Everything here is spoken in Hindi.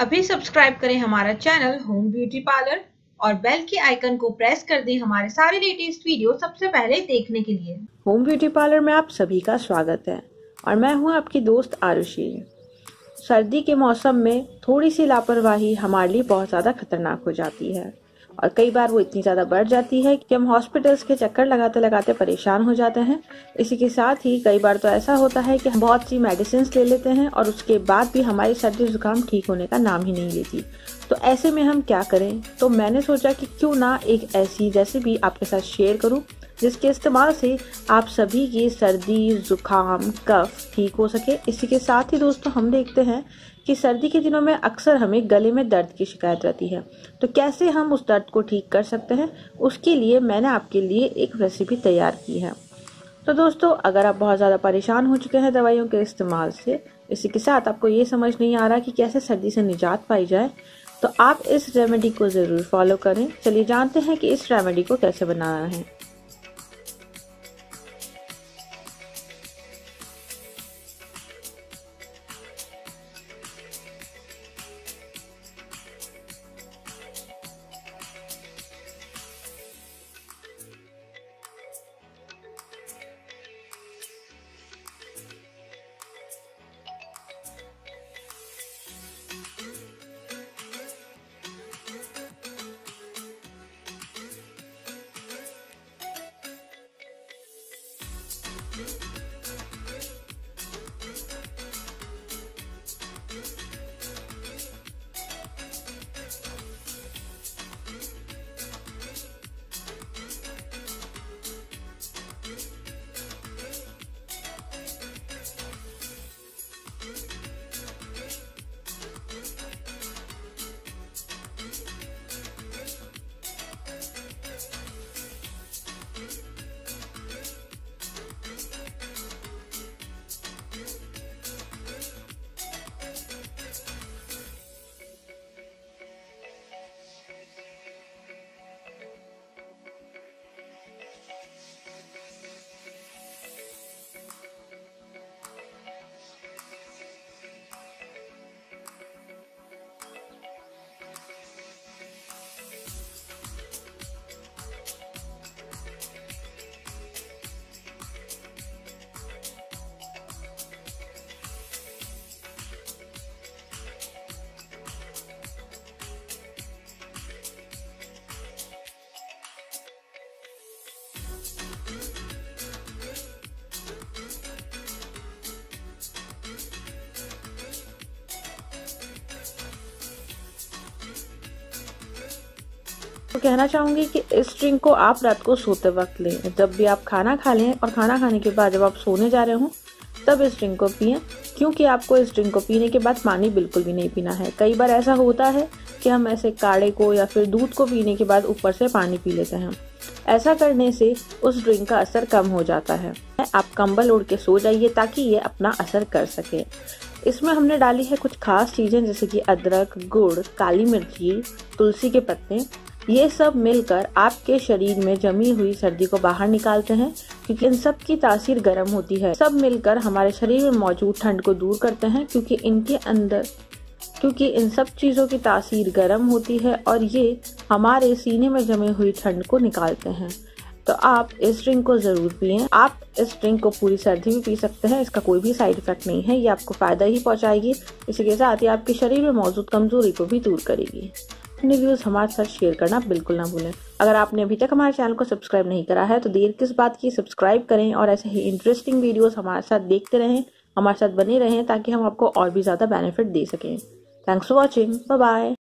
अभी सब्सक्राइब करें हमारा चैनल होम ब्यूटी पार्लर और बेल के आइकन को प्रेस कर दें हमारे सारे लेटेस्ट वीडियो सबसे पहले देखने के लिए। होम ब्यूटी पार्लर में आप सभी का स्वागत है और मैं हूं आपकी दोस्त आरुषि। सर्दी के मौसम में थोड़ी सी लापरवाही हमारे लिए बहुत ज़्यादा खतरनाक हो जाती है और कई बार वो इतनी ज़्यादा बढ़ जाती है कि हम हॉस्पिटल्स के चक्कर लगाते लगाते परेशान हो जाते हैं। इसी के साथ ही कई बार तो ऐसा होता है कि हम बहुत सी मेडिसिन ले लेते हैं और उसके बाद भी हमारी सर्दी जुकाम ठीक होने का नाम ही नहीं लेती। तो ऐसे में हम क्या करें? तो मैंने सोचा कि क्यों ना एक ऐसी रेसिपी आपके साथ शेयर करूं जिसके इस्तेमाल से आप सभी की सर्दी जुकाम कफ ठीक हो सके। इसी के साथ ही दोस्तों हम देखते हैं कि सर्दी के दिनों में अक्सर हमें गले में दर्द की शिकायत रहती है, तो कैसे हम उस दर्द को ठीक कर सकते हैं, उसके लिए मैंने आपके लिए एक रेसिपी तैयार की है। तो दोस्तों अगर आप बहुत ज़्यादा परेशान हो चुके हैं दवाइयों के इस्तेमाल से, इसी के साथ आपको ये समझ नहीं आ रहा कि कैसे सर्दी से निजात पाई जाए, तो आप इस रेमेडी को ज़रूर फॉलो करें। चलिए जानते हैं कि इस रेमेडी को कैसे बनाना है। तो कहना चाहूँगी कि इस ड्रिंक को आप रात को सोते वक्त लें। जब भी आप खाना खा लें और खाना खाने के बाद जब आप सोने जा रहे हों तब इस ड्रिंक को पिएं, क्योंकि आपको इस ड्रिंक को पीने के बाद पानी बिल्कुल भी नहीं पीना है। कई बार ऐसा होता है कि हम ऐसे काढ़े को या फिर दूध को पीने के बाद ऊपर से पानी पी लेते हैं। ऐसा करने से उस ड्रिंक का असर कम हो जाता है। आप कंबल ओढ़ के सो जाइए ताकि ये अपना असर कर सके। इसमें हमने डाली है कुछ खास चीजें जैसे कि अदरक, गुड़, काली मिर्ची, तुलसी के पत्ते। ये सब मिलकर आपके शरीर में जमी हुई सर्दी को बाहर निकालते हैं, क्योंकि इन सब की तासीर गर्म होती है। सब मिलकर हमारे शरीर में मौजूद ठंड को दूर करते हैं, क्योंकि इन सब चीजों की तासीर गर्म होती है और ये हमारे सीने में जमी हुई ठंड को निकालते हैं। तो आप इस ड्रिंक को जरूर पिएं। आप इस ड्रिंक को पूरी सर्दी में पी सकते हैं। इसका कोई भी साइड इफेक्ट नहीं है। ये आपको फायदा ही पहुंचाएगी। इसी के साथ ही आपके शरीर में मौजूद कमजोरी को भी दूर करेगी। अपने व्यूज हमारे साथ शेयर करना बिल्कुल ना भूलें। अगर आपने अभी तक हमारे चैनल को सब्सक्राइब नहीं करा है तो देर किस बात की, सब्सक्राइब करें और ऐसे ही इंटरेस्टिंग वीडियोस हमारे साथ देखते रहें, हमारे साथ बने रहें, ताकि हम आपको और भी ज्यादा बेनिफिट दे सकें। Thanks for watching. Bye bye.